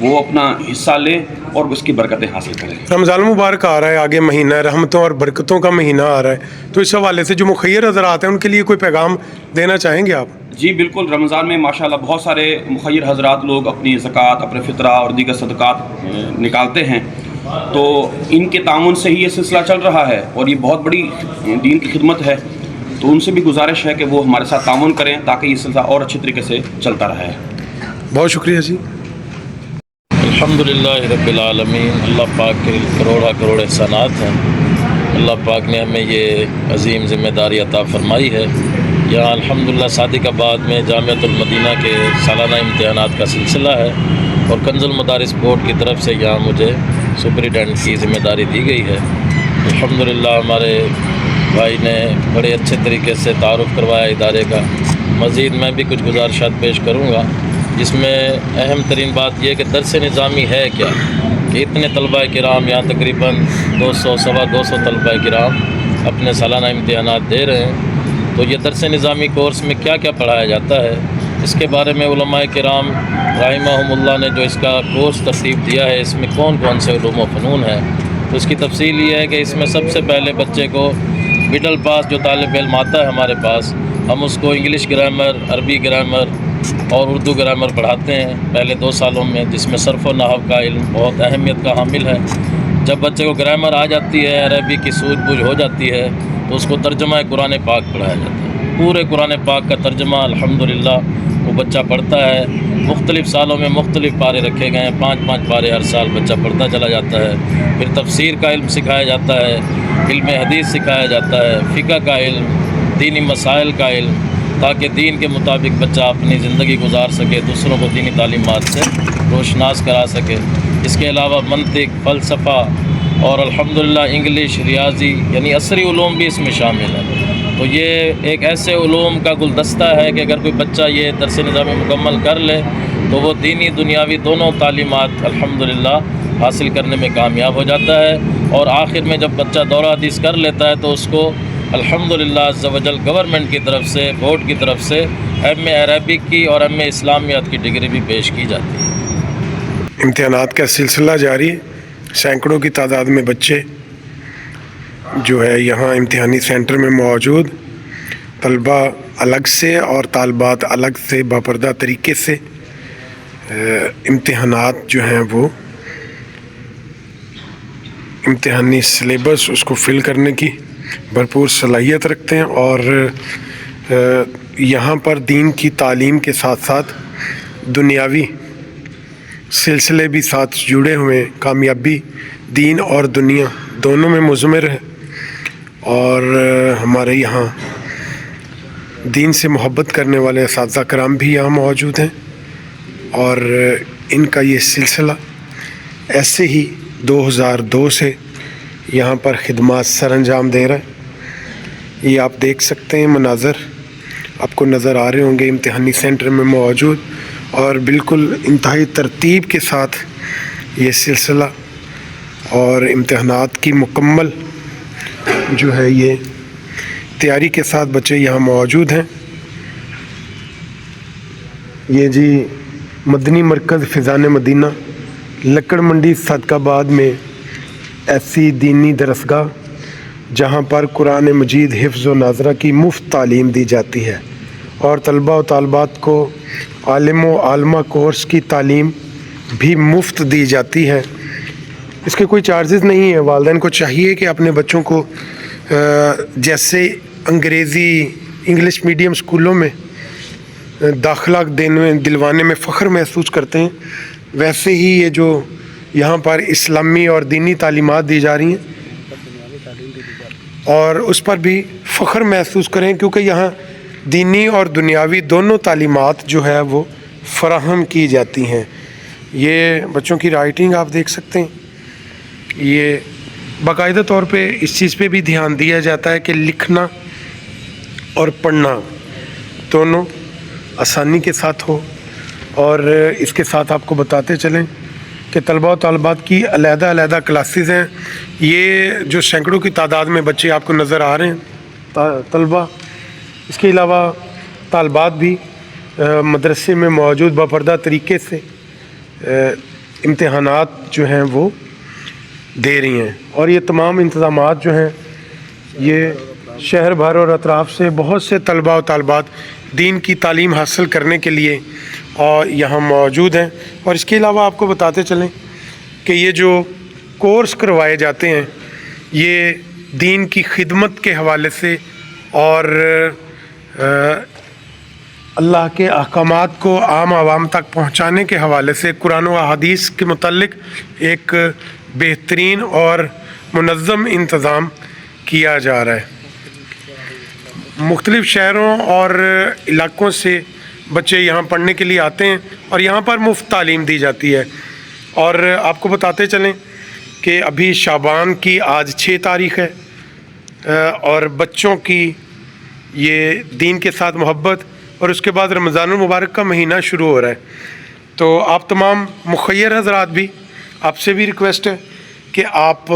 وہ اپنا حصہ لیں اور اس کی برکتیں حاصل کریں۔ رمضان مبارک آ رہا ہے، آگے مہینہ رحمتوں اور برکتوں کا مہینہ آ رہا ہے، تو اس حوالے سے جو مخیر حضرات ہیں ان کے لیے کوئی پیغام دینا چاہیں گے آپ؟ جی بالکل، رمضان میں ماشاءاللہ بہت سارے مخیر حضرات لوگ اپنی زکوٰۃ، اپنے فطرہ اور دیگر صدقات نکالتے ہیں، تو ان کے تعاون سے ہی یہ سلسلہ چل رہا ہے اور یہ بہت بڑی دین کی خدمت ہے، تو ان سے بھی گزارش ہے کہ وہ ہمارے ساتھ تعاون کریں تاکہ یہ سلسلہ اور اچھے طریقے سے چلتا رہے۔ بہت شکریہ جی۔ الحمدللہ رب العالمین، اللہ پاک کے کروڑ احسانات ہیں۔ اللہ پاک نے ہمیں یہ عظیم ذمہ داری عطا فرمائی ہے۔ یہاں الحمدللہ صادق آباد میں جامعۃ المدینہ کے سالانہ امتحانات کا سلسلہ ہے اور کنز المدارس بورڈ کی طرف سے یہاں مجھے سپرنٹینڈنٹ کی ذمہ داری دی گئی ہے۔ الحمدللہ ہمارے بھائی نے بڑے اچھے طریقے سے تعارف کروایا ادارے کا۔ مزید میں بھی کچھ گزارشات پیش کروں گا، جس میں اہم ترین بات یہ کہ درس نظامی ہے کیا، کہ اتنے طلباء کرام یہاں تقریباً 200 طلباء کرام اپنے سالانہ امتحانات دے رہے ہیں، تو یہ درس نظامی کورس میں کیا کیا پڑھایا جاتا ہے، اس کے بارے میں علماء کرام رحمہم اللہ نے جو اس کا کورس ترتیب دیا ہے، اس میں کون کون سے علوم و فنون ہیں، تو اس کی تفصیل یہ ہے کہ اس میں سب سے پہلے بچے کو مڈل پاس جو طالب علم آتا ہے ہمارے پاس، ہم اس کو انگلش گرامر، عربی گرامر اور اردو گرامر پڑھاتے ہیں پہلے 2 سالوں میں، جس میں صرف و نحو کا علم بہت اہمیت کا حامل ہے۔ جب بچے کو گرامر آ جاتی ہے، عربی کی سوجھ بوجھ ہو جاتی ہے، تو اس کو ترجمہ قرآن پاک پڑھایا جاتا ہے۔ پورے قرآن پاک کا ترجمہ الحمدللہ وہ بچہ پڑھتا ہے۔ مختلف سالوں میں مختلف پارے رکھے گئے ہیں، 5 پارے ہر سال بچہ پڑھتا چلا جاتا ہے۔ پھر تفسیر کا علم سکھایا جاتا ہے، علم حدیث سکھایا جاتا ہے، فقہ کا علم، دینی مسائل کا علم، تاکہ دین کے مطابق بچہ اپنی زندگی گزار سکے، دوسروں کو دینی تعلیمات سے روشناس کرا سکے۔ اس کے علاوہ منطق، فلسفہ اور الحمدللہ انگلش، ریاضی یعنی عصری علوم بھی اس میں شامل ہیں۔ تو یہ ایک ایسے علوم کا گلدستہ ہے کہ اگر کوئی بچہ یہ درس نظامی مکمل کر لے تو وہ دینی دنیاوی دونوں تعلیمات الحمدللہ حاصل کرنے میں کامیاب ہو جاتا ہے، اور آخر میں جب بچہ دورہ حدیث کر لیتا ہے تو اس کو الحمدللہ عز و جل گورنمنٹ کی طرف سے، بورڈ کی طرف سے ایم اے عربک کی اور ایم اے اسلامیات کی ڈگری بھی پیش کی جاتی ہے۔ امتحانات کا سلسلہ جاری، سینکڑوں کی تعداد میں بچے جو ہے یہاں امتحانی سینٹر میں موجود، طلباء الگ سے اور طالبات الگ سے باپردہ طریقے سے امتحانات جو ہیں وہ امتحانی سلیبس اس کو فل کرنے کی بھرپور صلاحیت رکھتے ہیں، اور یہاں پر دین کی تعلیم کے ساتھ ساتھ دنیاوی سلسلے بھی ساتھ جڑے ہوئے، کامیابی دین اور دنیا دونوں میں مضمر ہے، اور ہمارے یہاں دین سے محبت کرنے والے اساتذہ کرام بھی یہاں موجود ہیں، اور ان کا یہ سلسلہ ایسے ہی 2002 سے یہاں پر خدمات سر انجام دے رہا ہے۔ یہ آپ دیکھ سکتے ہیں، مناظر آپ کو نظر آ رہے ہوں گے امتحانی سینٹر میں موجود، اور بالکل انتہائی ترتیب کے ساتھ یہ سلسلہ اور امتحانات کی مکمل جو ہے یہ تیاری کے ساتھ بچے یہاں موجود ہیں۔ یہ جی مدنی مرکز فیضان مدینہ لکڑ منڈی صادق آباد میں ایسی دینی درسگاہ جہاں پر قرآن مجید حفظ و ناظرہ کی مفت تعلیم دی جاتی ہے، اور طلباء و طالبات کو عالم و عالمہ کورس کی تعلیم بھی مفت دی جاتی ہے۔ اس کے کوئی چارجز نہیں ہیں۔ والدین کو چاہیے کہ اپنے بچوں کو جیسے انگریزی انگلش میڈیم اسکولوں میں داخلہ دلوانے میں فخر محسوس کرتے ہیں، ویسے ہی یہ جو یہاں پر اسلامی اور دینی تعلیمات دی جا رہی ہیں اور اس پر بھی فخر محسوس کریں، کیونکہ یہاں دینی اور دنیاوی دونوں تعلیمات جو ہے وہ فراہم کی جاتی ہیں۔ یہ بچوں کی رائٹنگ آپ دیکھ سکتے ہیں، یہ باقاعدہ طور پہ اس چیز پہ بھی دھیان دیا جاتا ہے کہ لکھنا اور پڑھنا دونوں آسانی کے ساتھ ہو، اور اس کے ساتھ آپ کو بتاتے چلیں کہ طلباء و طالبات کی علیحدہ علیحدہ کلاسز ہیں۔ یہ جو سینکڑوں کی تعداد میں بچے آپ کو نظر آ رہے ہیں طلباء، اس کے علاوہ طالبات بھی مدرسے میں موجود باپردہ طریقے سے امتحانات جو ہیں وہ دے رہی ہیں، اور یہ تمام انتظامات جو ہیں یہ شہر بھر اور اطراف سے بہت سے طلباء و طالبات دین کی تعلیم حاصل کرنے کے لیے اور یہاں موجود ہیں۔ اور اس کے علاوہ آپ کو بتاتے چلیں کہ یہ جو کورس کروائے جاتے ہیں یہ دین کی خدمت کے حوالے سے اور اللہ کے احکامات کو عام عوام تک پہنچانے کے حوالے سے قرآن و احادیث کے متعلق ایک بہترین اور منظم انتظام کیا جا رہا ہے۔ مختلف شہروں اور علاقوں سے بچے یہاں پڑھنے کے لیے آتے ہیں اور یہاں پر مفت تعلیم دی جاتی ہے۔ اور آپ کو بتاتے چلیں کہ ابھی شعبان کی آج 6 تاریخ ہے اور بچوں کی یہ دین کے ساتھ محبت، اور اس کے بعد رمضان المبارک کا مہینہ شروع ہو رہا ہے۔ تو آپ تمام مخیر حضرات بھی، آپ سے بھی ریکویسٹ ہے کہ آپ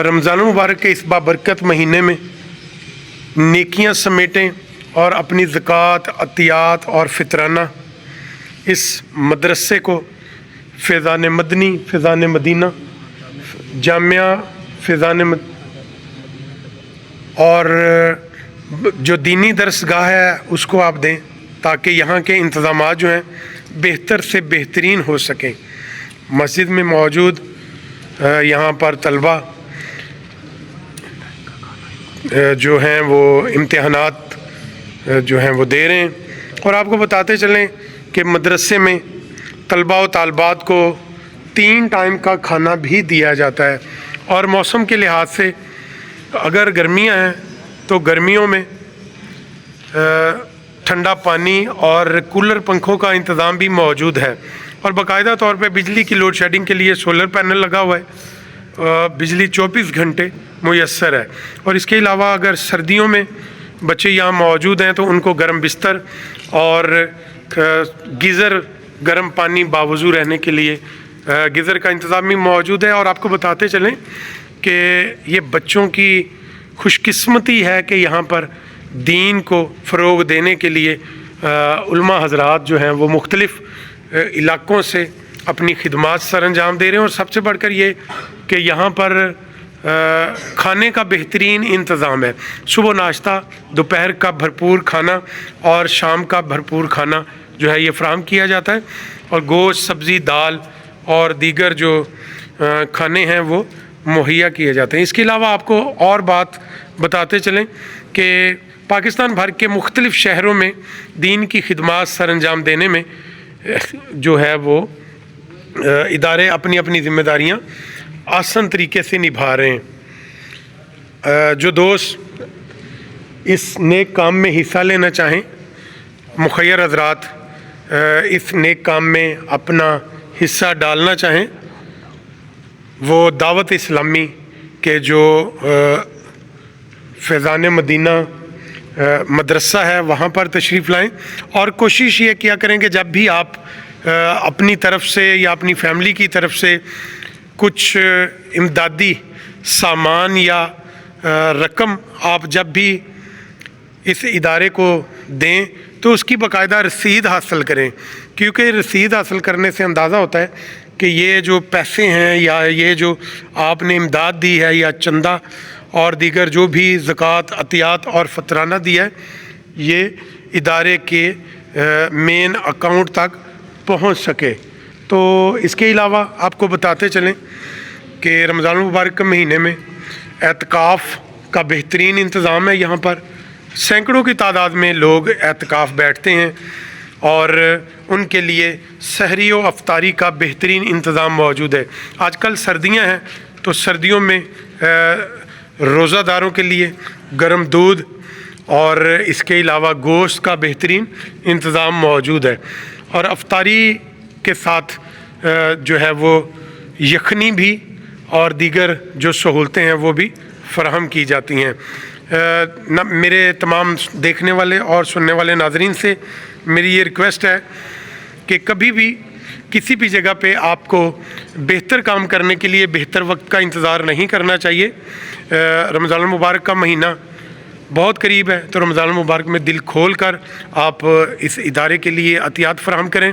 رمضان المبارک کے اس بابرکت مہینے میں نیکیاں سمیٹیں اور اپنی زکوٰۃ، عطیات اور فطرانہ اس مدرسے کو فیضان مدنی، فیضان مدینہ، جامعہ فیضان اور جو دینی درس گاہ ہے اس کو آپ دیں تاکہ یہاں کے انتظامات جو ہیں بہتر سے بہترین ہو سکیں۔ مسجد میں موجود یہاں پر طلبہ جو ہیں وہ امتحانات جو ہیں وہ دے رہے ہیں، اور آپ کو بتاتے چلیں کہ مدرسے میں طلباء و طالبات کو 3 ٹائم کا کھانا بھی دیا جاتا ہے۔ اور موسم کے لحاظ سے اگر گرمیاں ہیں تو گرمیوں میں ٹھنڈا پانی اور کولر پنکھوں کا انتظام بھی موجود ہے، اور باقاعدہ طور پہ بجلی کی لوڈ شیڈنگ کے لیے سولر پینل لگا ہوا ہے، بجلی 24 گھنٹے میسر ہے۔ اور اس کے علاوہ اگر سردیوں میں بچے یہاں موجود ہیں تو ان کو گرم بستر اور گیزر، گرم پانی باوضو رہنے کے لیے گیزر کا انتظام بھی موجود ہے۔ اور آپ کو بتاتے چلیں کہ یہ بچوں کی خوش قسمتی ہے کہ یہاں پر دین کو فروغ دینے کے لیے علماء حضرات جو ہیں وہ مختلف علاقوں سے اپنی خدمات سر انجام دے رہے ہیں، اور سب سے بڑھ کر یہ کہ یہاں پر کھانے کا بہترین انتظام ہے۔ صبح ناشتہ، دوپہر کا بھرپور کھانا اور شام کا بھرپور کھانا جو ہے یہ فراہم کیا جاتا ہے، اور گوشت، سبزی، دال اور دیگر جو کھانے ہیں وہ مہیا کیے جاتے ہیں۔ اس کے علاوہ آپ کو اور بات بتاتے چلیں کہ پاکستان بھر کے مختلف شہروں میں دین کی خدمات سر انجام دینے میں جو ہے وہ ادارے اپنی اپنی ذمہ داریاں آسان طریقے سے نبھا رہے ہیں۔ جو دوست اس نیک کام میں حصہ لینا چاہیں، مخیر حضرات اس نیک کام میں اپنا حصہ ڈالنا چاہیں، وہ دعوت اسلامی کے جو فیضان مدینہ مدرسہ ہے وہاں پر تشریف لائیں، اور کوشش یہ کیا کریں کہ جب بھی آپ اپنی طرف سے یا اپنی فیملی کی طرف سے کچھ امدادی سامان یا رقم آپ جب بھی اس ادارے کو دیں تو اس کی باقاعدہ رسید حاصل کریں، کیونکہ رسید حاصل کرنے سے اندازہ ہوتا ہے کہ یہ جو پیسے ہیں یا یہ جو آپ نے امداد دی ہے یا چندہ اور دیگر جو بھی زکوٰۃ، عطیات اور فطرانہ دیا ہے یہ ادارے کے مین اکاؤنٹ تک پہنچ سکے۔ تو اس کے علاوہ آپ کو بتاتے چلیں کہ رمضان المبارک کے مہینے میں اعتکاف کا بہترین انتظام ہے۔ یہاں پر سینکڑوں کی تعداد میں لوگ اعتکاف بیٹھتے ہیں، اور ان کے لیے سحری و افطاری کا بہترین انتظام موجود ہے۔ آج کل سردیاں ہیں تو سردیوں میں روزہ داروں کے لیے گرم دودھ اور اس کے علاوہ گوشت کا بہترین انتظام موجود ہے، اور افطاری کے ساتھ جو ہے وہ یخنی بھی اور دیگر جو سہولتیں ہیں وہ بھی فراہم کی جاتی ہیں۔ میرے تمام دیکھنے والے اور سننے والے ناظرین سے میری یہ ریکویسٹ ہے کہ کبھی بھی کسی بھی جگہ پہ آپ کو بہتر کام کرنے کے لیے بہتر وقت کا انتظار نہیں کرنا چاہیے۔ رمضان المبارک کا مہینہ بہت قریب ہے، تو رمضان المبارک میں دل کھول کر آپ اس ادارے کے لیے عطیات فراہم کریں۔